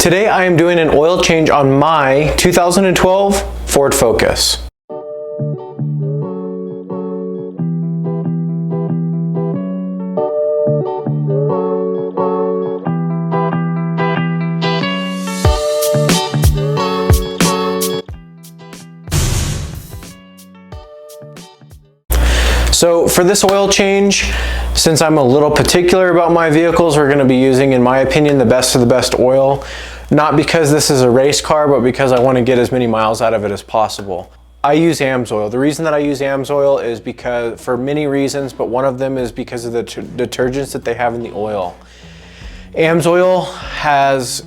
Today I am doing an oil change on my 2012 Ford Focus. So for this oil change, since I'm a little particular about my vehicles, we're going to be using, in my opinion, the best of the best oil. Not because this is a race car, but because I want to get as many miles out of it as possible. I use AMSOIL. The reason that I use AMSOIL is because, for many reasons, but one of them is because of the detergents that they have in the oil. AMSOIL has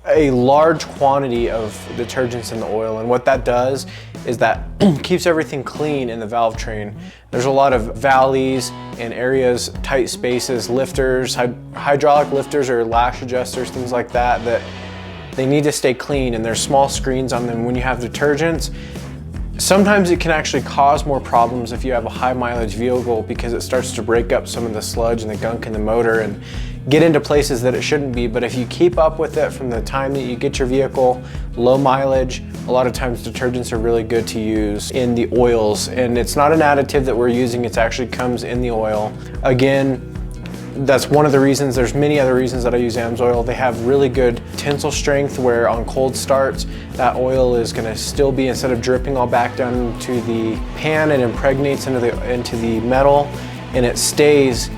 a large quantity of detergents in the oil, and what that does is that keeps everything clean in the valve train. There's a lot of valleys and areas, tight spaces, lifters, hydraulic lifters or lash adjusters, things like that, that they need to stay clean, and there's small screens on them. When you have detergents, sometimes it can actually cause more problems if you have a high mileage vehicle, because it starts to break up some of the sludge and the gunk in the motor and get into places that it shouldn't be. But if you keep up with it from the time that you get your vehicle, low mileage, a lot of times detergents are really good to use in the oils. And it's not an additive that we're using, it actually comes in the oil. Again, that's one of the reasons. There's many other reasons that I use AMSOIL. They have really good tensile strength, where on cold starts, that oil is gonna still be, instead of dripping all back down into the pan, it impregnates into the metal, and it stays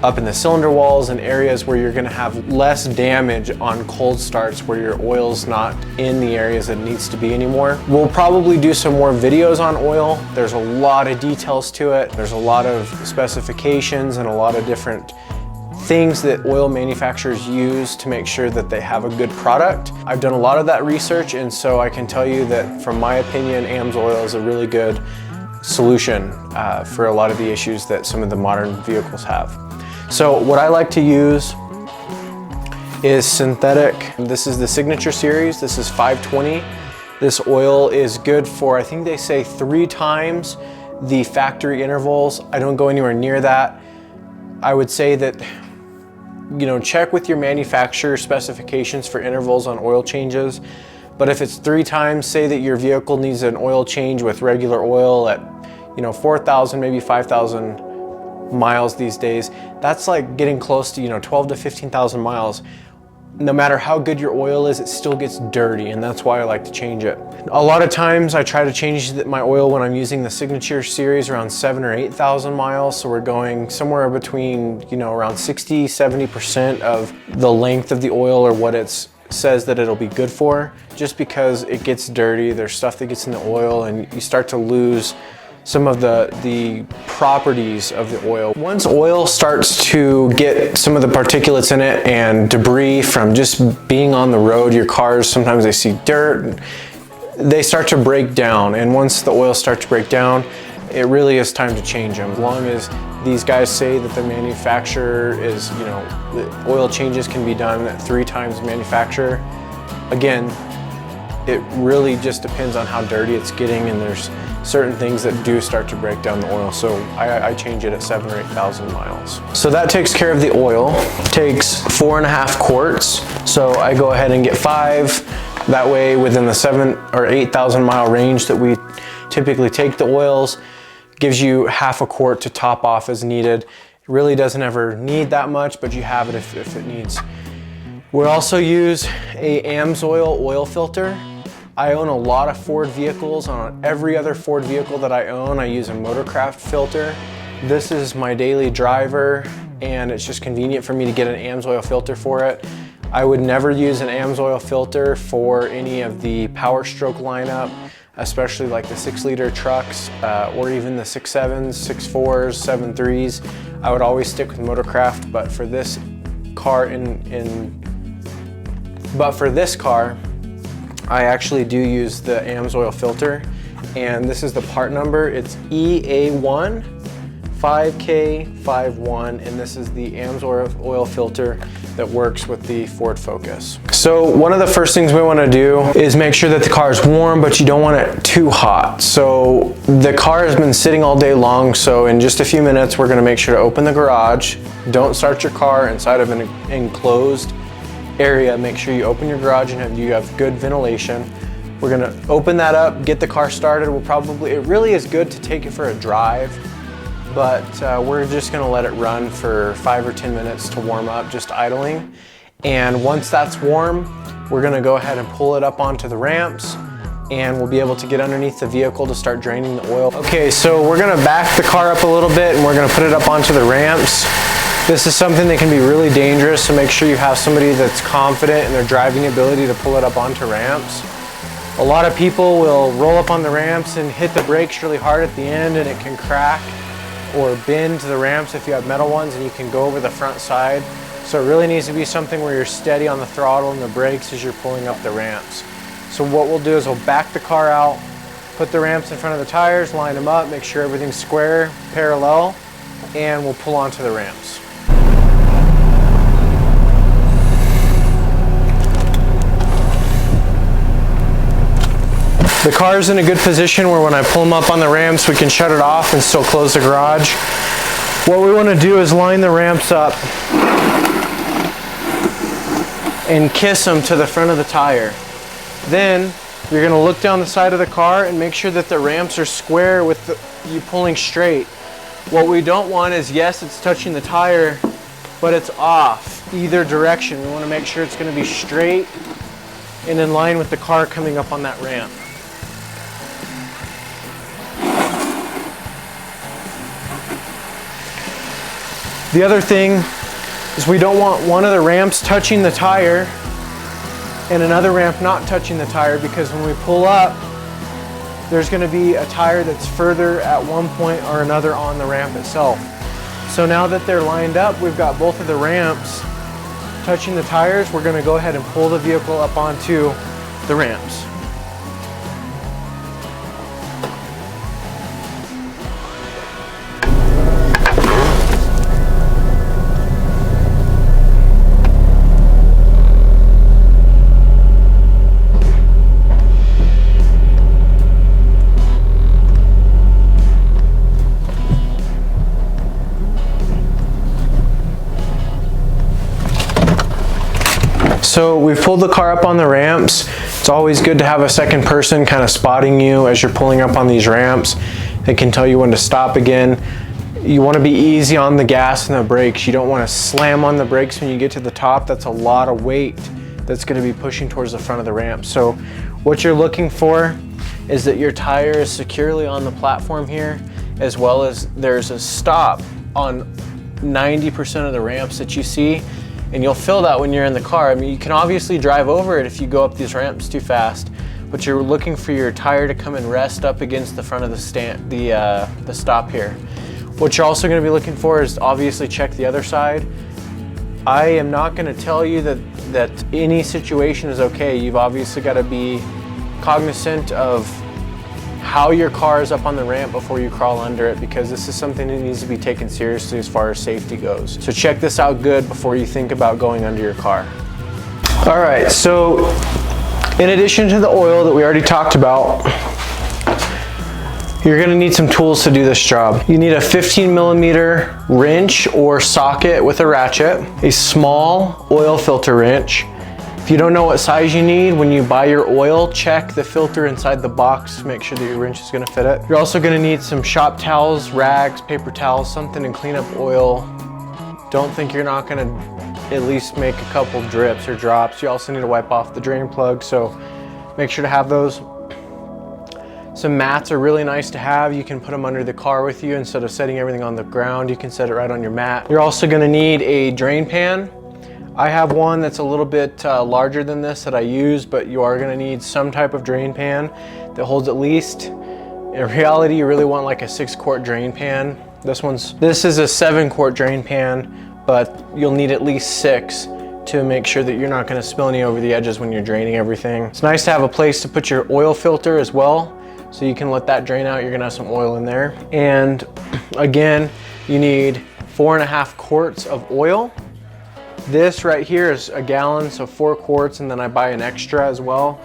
up in the cylinder walls and areas where you're gonna have less damage on cold starts, where your oil's not in the areas that it needs to be anymore. We'll probably do some more videos on oil. There's a lot of details to it. There's a lot of specifications and a lot of different things that oil manufacturers use to make sure that they have a good product. I've done a lot of that research, and so I can tell you that, from my opinion, AMSOIL is a really good solution for a lot of the issues that some of the modern vehicles have. So what I like to use is synthetic. This is the Signature Series. This is 520. This oil is good for, I think they say 3 times the factory intervals. I don't go anywhere near that. I would say that, you know, check with your manufacturer specifications for intervals on oil changes. But if it's 3 times, say that your vehicle needs an oil change with regular oil at, 4,000, maybe 5,000 miles these days, that's like getting close to 12 to 15,000 miles. No matter how good your oil is, it still gets dirty, and that's why I like to change it. A lot of times I try to change my oil when I'm using the Signature Series around 7,000 or 8,000 miles, so we're going somewhere between around 60–70% of the length of the oil, or what it says that it'll be good for, just because it gets dirty. There's stuff that gets in the oil, and you start to lose some of the properties of the oil. Once oil starts to get some of the particulates in it and debris from just being on the road, your cars, sometimes they see dirt, they start to break down. And once the oil starts to break down, it really is time to change them. As long as these guys say that the manufacturer is, the oil changes can be done at 3 times manufacturer. Again, it really just depends on how dirty it's getting, and there's certain things that do start to break down the oil. So I change it at 7,000 or 8,000 miles. So that takes care of the oil. Takes 4.5 quarts. So I go ahead and get 5. That way, within the 7,000 or 8,000 mile range that we typically take the oils, gives you half a quart to top off as needed. It really doesn't ever need that much, but you have it if it needs. We also use a AMSOIL oil filter. I own a lot of Ford vehicles. On every other Ford vehicle that I own, I use a Motorcraft filter. This is my daily driver, and it's just convenient for me to get an AMSOIL filter for it. I would never use an AMSOIL filter for any of the Power Stroke lineup, especially like the 6-liter trucks, or even the 6.7s, 6.4s, 7.3s. I would always stick with Motorcraft, but for this car, I actually do use the AMSOIL filter, and this is the part number. It's EA15K51, and this is the AMSOIL oil filter that works with the Ford Focus. So one of the first things we want to do is make sure that the car is warm, but you don't want it too hot. So the car has been sitting all day long, so in just a few minutes we're going to make sure to open the garage. Don't start your car inside of an enclosed area, make sure you open your garage and you have good ventilation. We're gonna open that up, get the car started. It really is good to take it for a drive, but we're just gonna let it run for 5 or 10 minutes to warm up, just idling. And once that's warm, we're gonna go ahead and pull it up onto the ramps, and we'll be able to get underneath the vehicle to start draining the oil. Okay, so we're gonna back the car up a little bit and we're gonna put it up onto the ramps. This is something that can be really dangerous, so make sure you have somebody that's confident in their driving ability to pull it up onto ramps. A lot of people will roll up on the ramps and hit the brakes really hard at the end, and it can crack or bend to the ramps if you have metal ones, and you can go over the front side. So it really needs to be something where you're steady on the throttle and the brakes as you're pulling up the ramps. So what we'll do is we'll back the car out, put the ramps in front of the tires, line them up, make sure everything's square, parallel, and we'll pull onto the ramps. The car's in a good position where when I pull them up on the ramps, we can shut it off and still close the garage. What we want to do is line the ramps up and kiss them to the front of the tire. Then you're going to look down the side of the car and make sure that the ramps are square with you pulling straight. What we don't want is, yes, it's touching the tire, but it's off either direction. We want to make sure it's going to be straight and in line with the car coming up on that ramp. The other thing is we don't want one of the ramps touching the tire and another ramp not touching the tire, because when we pull up, there's going to be a tire that's further at one point or another on the ramp itself. So now that they're lined up, we've got both of the ramps touching the tires. We're going to go ahead and pull the vehicle up onto the ramps. So we've pulled the car up on the ramps. It's always good to have a second person kind of spotting you as you're pulling up on these ramps. They can tell you when to stop again. You want to be easy on the gas and the brakes. You don't want to slam on the brakes when you get to the top. That's a lot of weight that's going to be pushing towards the front of the ramp. So what you're looking for is that your tire is securely on the platform here, as well as there's a stop on 90% of the ramps that you see. And you'll feel that when you're in the car. I mean, you can obviously drive over it if you go up these ramps too fast, but you're looking for your tire to come and rest up against the front of the stop here. What you're also going to be looking for is obviously check the other side. I am not going to tell you that any situation is okay. You've obviously got to be cognizant of how your car is up on the ramp before you crawl under it, because this is something that needs to be taken seriously as far as safety goes. So check this out good before you think about going under your car. All right, so in addition to the oil that we already talked about, you're gonna need some tools to do this job. You need a 15mm wrench or socket with a ratchet, a small oil filter wrench. If you don't know what size you need, when you buy your oil, check the filter inside the box to make sure that your wrench is gonna fit it. You're also gonna need some shop towels, rags, paper towels, something to clean up oil. Don't think you're not gonna at least make a couple drips or drops. You also need to wipe off the drain plug, so make sure to have those. Some mats are really nice to have. You can put them under the car with you. Instead of setting everything on the ground, you can set it right on your mat. You're also gonna need a drain pan. I have one that's a little bit larger than this that I use, but you are gonna need some type of drain pan that holds at least, in reality, you really want like a 6-quart drain pan. This is a 7-quart drain pan, but you'll need at least 6 to make sure that you're not gonna spill any over the edges when you're draining everything. It's nice to have a place to put your oil filter as well, so you can let that drain out. You're gonna have some oil in there. And again, you need 4.5 quarts of oil. This right here is a gallon, so 4 quarts, and then I buy an extra as well,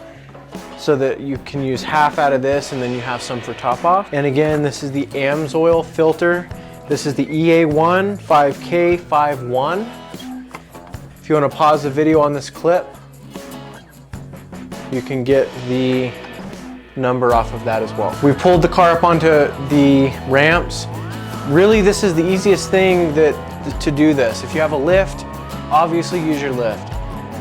so that you can use half out of this and then you have some for top off. And again, this is the AMSOIL filter. This is the EA15K51. If If you want to pause the video on this clip, you can get the number off of that as well. We pulled the car up onto the ramps. Really, this is the easiest thing to do this. If you have a lift, obviously use your lift.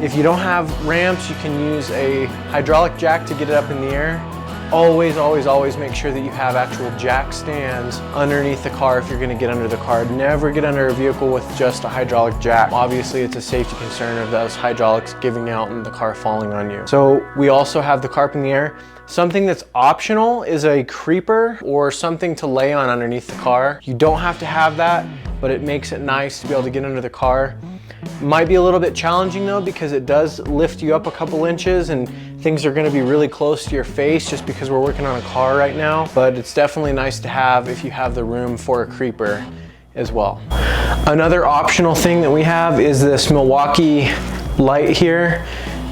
If you don't have ramps, you can use a hydraulic jack to get it up in the air. Always, always, always make sure that you have actual jack stands underneath the car if you're gonna get under the car. Never get under a vehicle with just a hydraulic jack. Obviously, it's a safety concern of those hydraulics giving out and the car falling on you. So we also have the car up in the air. Something that's optional is a creeper or something to lay on underneath the car. You don't have to have that, but it makes it nice to be able to get under the car. Might be a little bit challenging though, because it does lift you up a couple inches and things are gonna be really close to your face just because we're working on a car right now. But it's definitely nice to have if you have the room for a creeper as well. Another optional thing that we have is this Milwaukee light here.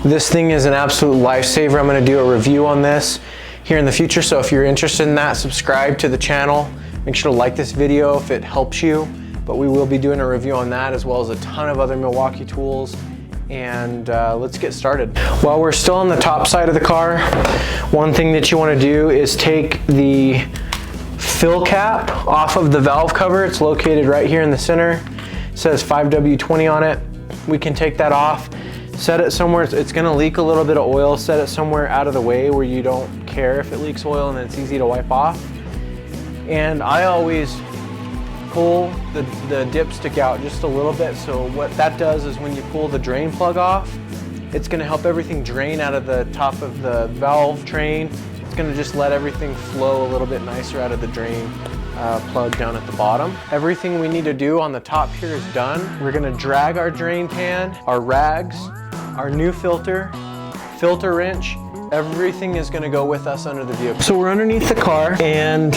This thing is an absolute lifesaver. I'm gonna do a review on this here in the future. So if you're interested in that, subscribe to the channel. Make sure to like this video if it helps you. But we will be doing a review on that as well as a ton of other Milwaukee tools. And let's get started. While we're still on the top side of the car, one thing that you want to do is take the fill cap off of the valve cover. It's located right here in the center. It says 5W20 on it. We can take that off, set it somewhere. It's going to leak a little bit of oil. Set it somewhere out of the way where you don't care if it leaks oil and it's easy to wipe off. And I always pull the dipstick out just a little bit. So what that does is when you pull the drain plug off, it's going to help everything drain out of the top of the valve train. It's going to just let everything flow a little bit nicer out of the drain plug down at the bottom. Everything we need to do on the top here is done. We're going to drag our drain pan, our rags, our new filter wrench. Everything is going to go with us under the vehicle. So we're underneath the car, and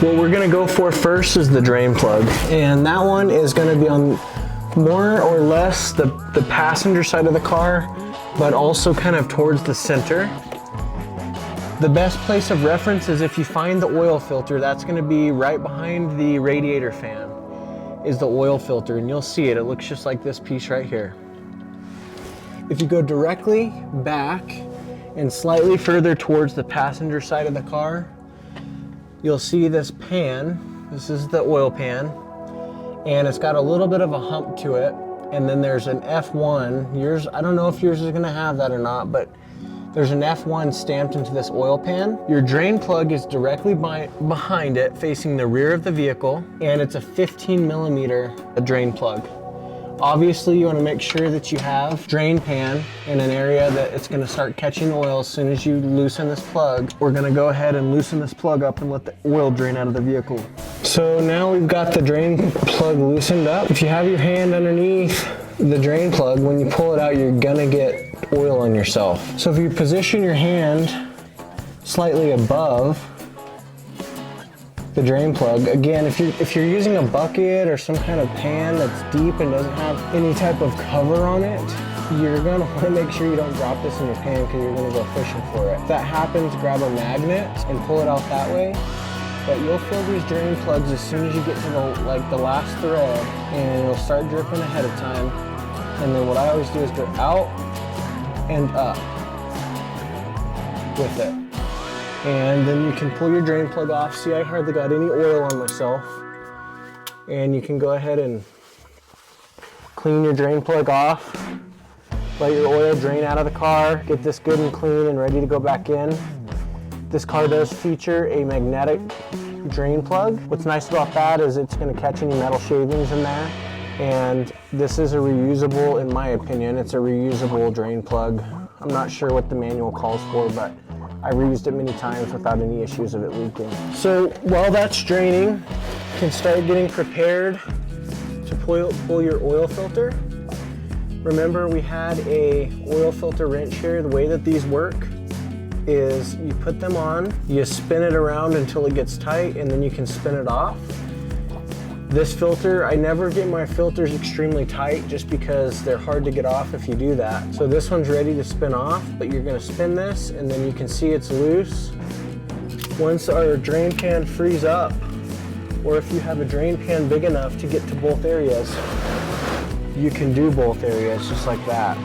what we're going to go for first is the drain plug. And that one is going to be on more or less the passenger side of the car, but also kind of towards the center. The best place of reference is if you find the oil filter, that's going to be right behind the radiator fan is the oil filter, and you'll see it. It looks just like this piece right here. If you go directly back and slightly further towards the passenger side of the car, you'll see this pan. This is the oil pan, and it's got a little bit of a hump to it. And then there's an F1. Yours, I don't know if yours is gonna have that or not, but there's an F1 stamped into this oil pan. Your drain plug is directly behind it, facing the rear of the vehicle, and it's a 15mm drain plug. Obviously, you want to make sure that you have drain pan in an area that it's going to start catching oil as soon as you loosen this plug. We're going to go ahead and loosen this plug up and let the oil drain out of the vehicle. So now we've got the drain plug loosened up. If you have your hand underneath the drain plug, when you pull it out, you're going to get oil on yourself. So if you position your hand slightly above the drain plug, again, if you're using a bucket or some kind of pan that's deep and doesn't have any type of cover on it, you're gonna want to make sure you don't drop this in your pan because you're gonna go fishing for it. If that happens, grab a magnet and pull it out that way. But you'll fill these drain plugs as soon as you get to the last thread, and it'll start dripping ahead of time. And then what I always do is go out and up with it. And then you can pull your drain plug off. See, I hardly got any oil on myself. And you can go ahead and clean your drain plug off. Let your oil drain out of the car. Get this good and clean and ready to go back in. This car does feature a magnetic drain plug. What's nice about that is it's going to catch any metal shavings in there. And this is a reusable, in my opinion, it's a reusable drain plug. I'm not sure what the manual calls for, but I've reused it many times without any issues of it leaking. So while that's draining, you can start getting prepared to pull your oil filter. Remember, we had a oil filter wrench here. The way that these work is you put them on, you spin it around until it gets tight, and then you can spin it off. This filter, I never get my filters extremely tight just because they're hard to get off if you do that. So this one's ready to spin off, but you're gonna spin this and then you can see it's loose. Once our drain pan frees up, or if you have a drain pan big enough to get to both areas, you can do both areas just like that.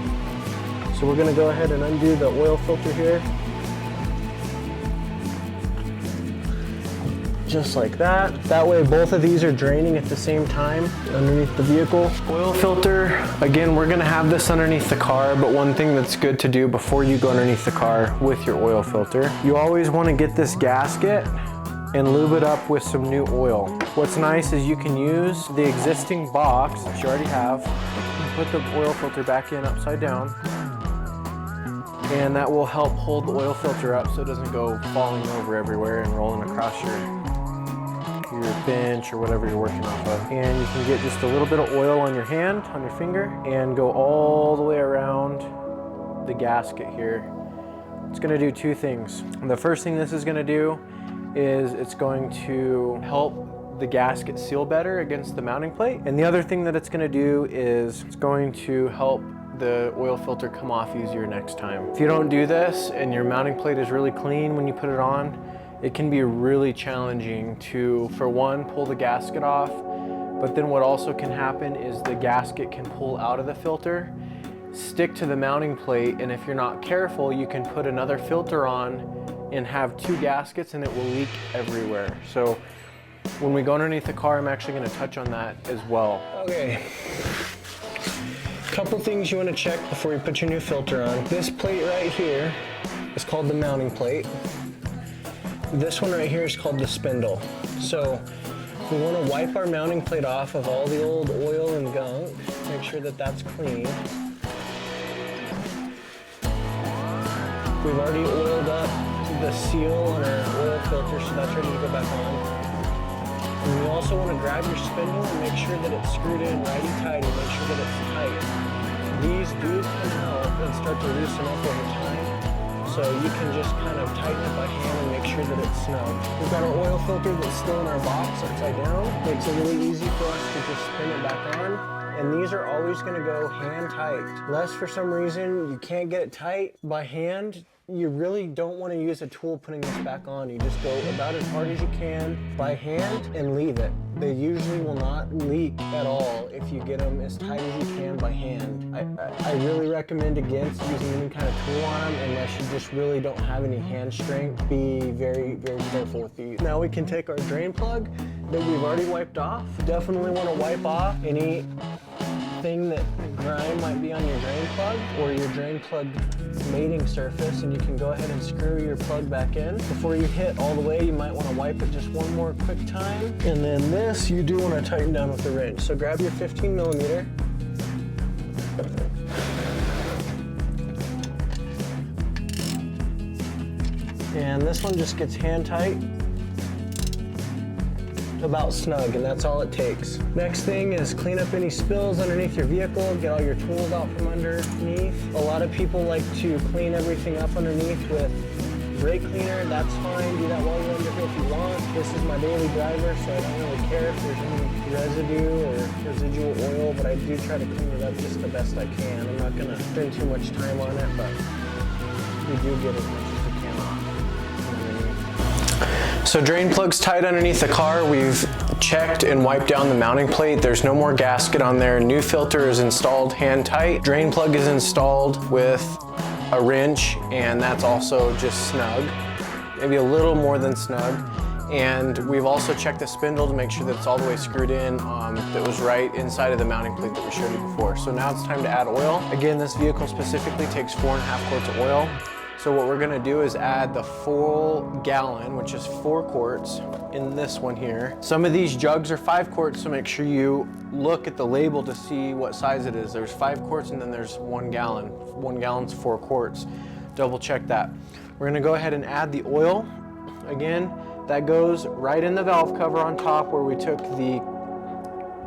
So we're gonna go ahead and undo the oil filter here. Just like that. That way both of these are draining at the same time underneath the vehicle. Oil filter, again, we're gonna have this underneath the car, but one thing that's good to do before you go underneath the car with your oil filter, you always wanna get this gasket and lube it up with some new oil. What's nice is you can use the existing box that you already have, put the oil filter back in upside down, and that will help hold the oil filter up so it doesn't go falling over everywhere and rolling across your bench or whatever you're working off of. And you can get just a little bit of oil on your hand, on your finger, and go all the way around the gasket here. It's gonna do two things. The first thing this is gonna do is it's going to help the gasket seal better against the mounting plate. And the other thing that it's gonna do is it's going to help the oil filter come off easier next time. If you don't do this and your mounting plate is really clean when you put it on, it can be really challenging to, for one, pull the gasket off, but then what also can happen is the gasket can pull out of the filter, stick to the mounting plate, and if you're not careful, you can put another filter on and have two gaskets and it will leak everywhere. So when we go underneath the car, I'm actually gonna touch on that as well. Okay. Couple things you want to check before you put your new filter on. This plate right here is called the mounting plate. This one right here is called the spindle. So we want to wipe our mounting plate off of all the old oil and gunk, make sure that that's clean. We've already oiled up the seal on our oil filter, so that's ready to go back on. And you also want to grab your spindle and make sure that it's screwed in righty-tighty, make sure that it's tight. These do come out and start to loosen up over time, so you can just kind of tighten it by hand and make sure that it's snug. We've got our oil filter that's still in our box upside down. Makes it really easy for us to just spin it back on. And these are always going to go hand tight. Unless for some reason you can't get it tight by hand, you really don't want to use a tool putting this back on. You just go about as hard as you can by hand and leave it. They usually will not leak at all if you get them as tight as you can by hand. I really recommend against using any kind of tool on them unless you just really don't have any hand strength. Be very, very careful with these. Now we can take our drain plug that we've already wiped off. Definitely want to wipe off any thing that grime might be on your drain plug or your drain plug mating surface, and you can go ahead and screw your plug back in. Before you hit all the way, you might want to wipe it just one more quick time. And then this, you do want to tighten down with the wrench. So grab your 15 millimeter. And this one just gets hand tight, about snug, and that's all it takes. Next thing is clean up any spills underneath your vehicle, get all your tools out from underneath. A lot of people like to clean everything up underneath with brake cleaner. That's fine, do that while you're under here if you want. This is my daily driver, so I don't really care if there's any residue or residual oil, but I do try to clean it up just the best I can. I'm not gonna spend too much time on it, but we do get as much as we can off. So drain plug's tight underneath the car. We've checked and wiped down the mounting plate. There's no more gasket on there. New filter is installed hand tight. Drain plug is installed with a wrench, and that's also just snug, maybe a little more than snug. And we've also checked the spindle to make sure that it's all the way screwed in, that was right inside of the mounting plate that we showed you before. So now it's time to add oil. Again, this vehicle specifically takes 4.5 quarts of oil. So what we're gonna do is add the full gallon, which is 4 quarts, in this one here. Some of these jugs are 5 quarts, so make sure you look at the label to see what size it is. There's 5 quarts and then there's 1 gallon. 1 gallon's 4 quarts. Double check that. We're gonna go ahead and add the oil. Again, that goes right in the valve cover on top where we took the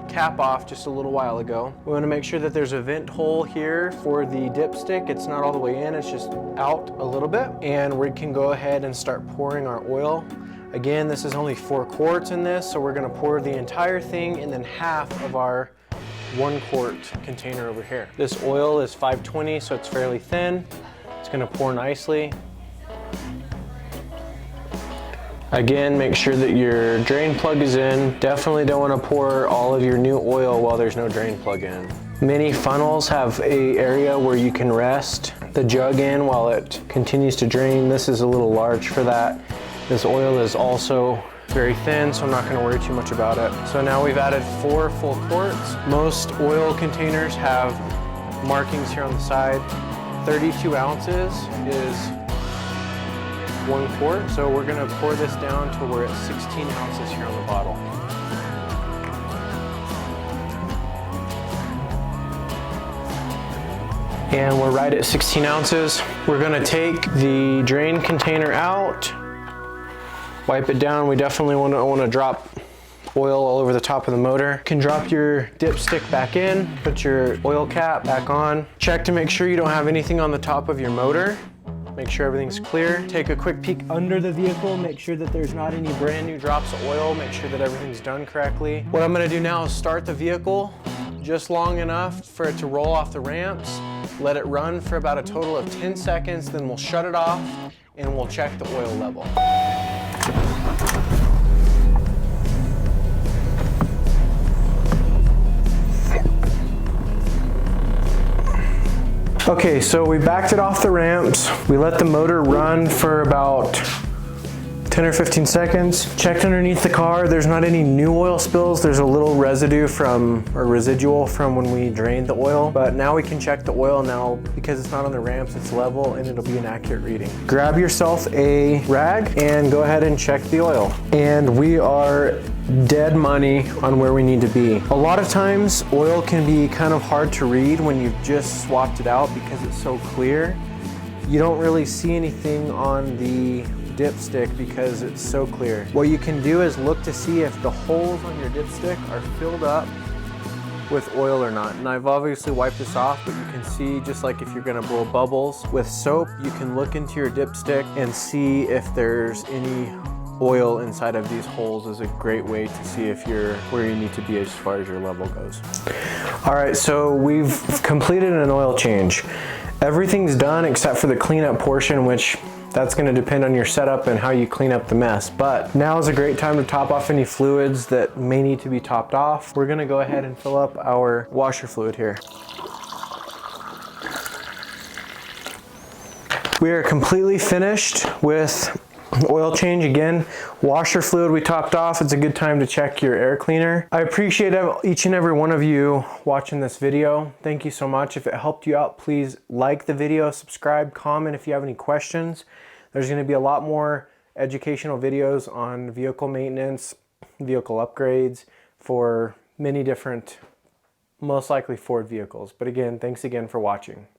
cap off just a little while ago. We want to make sure that there's a vent hole here for the dipstick. It's not all the way in, it's just out a little bit. And we can go ahead and start pouring our oil. Again, this is only 4 quarts in this, so we're going to pour the entire thing and then half of our 1 quart container over here. This oil is 520, so it's fairly thin. It's going to pour nicely. Again, make sure that your drain plug is in. Definitely don't want to pour all of your new oil while there's no drain plug in. Many funnels have a area where you can rest the jug in while it continues to drain. This is a little large for that. This oil is also very thin, so I'm not going to worry too much about it. So now we've added 4 full quarts. Most oil containers have markings here on the side. 32 ounces is 1 quart. So we're going to pour this down till we're at 16 ounces here on the bottle. And we're right at 16 ounces. We're going to take the drain container out, wipe it down. We definitely want to drop oil all over the top of the motor. You can drop your dipstick back in, put your oil cap back on. Check to make sure you don't have anything on the top of your motor. Make sure everything's clear. Take a quick peek under the vehicle. Make sure that there's not any brand new drops of oil. Make sure that everything's done correctly. What I'm gonna do now is start the vehicle just long enough for it to roll off the ramps. Let it run for about a total of 10 seconds, then we'll shut it off and we'll check the oil level. Okay, so we backed it off the ramps. We let the motor run for about 10 or 15 seconds. Checked underneath the car. There's not any new oil spills. There's a little residue residual from when we drained the oil. But now we can check the oil now because it's not on the ramps, it's level and it'll be an accurate reading. Grab yourself a rag and go ahead and check the oil. And we are dead money on where we need to be. A lot of times oil can be kind of hard to read when you've just swapped it out because it's so clear. You don't really see anything on the dipstick because it's so clear. What you can do is look to see if the holes on your dipstick are filled up with oil or not. And I've obviously wiped this off, but you can see, just like if you're gonna blow bubbles with soap, you can look into your dipstick and see if there's any oil inside of these holes. Is a great way to see if you're where you need to be as far as your level goes. All right, so we've completed an oil change. Everything's done except for the cleanup portion, which that's going to depend on your setup and how you clean up the mess. But now is a great time to top off any fluids that may need to be topped off. We're going to go ahead and fill up our washer fluid here. We are completely finished with oil change. Again, washer fluid we topped off. It's a good time to check your air cleaner. I appreciate each and every one of you watching this video. Thank you so much. If it helped you out, please like the video, subscribe, comment if you have any questions. There's going to be a lot more educational videos on vehicle maintenance, vehicle upgrades for many different, most likely Ford vehicles. But again, thanks again for watching.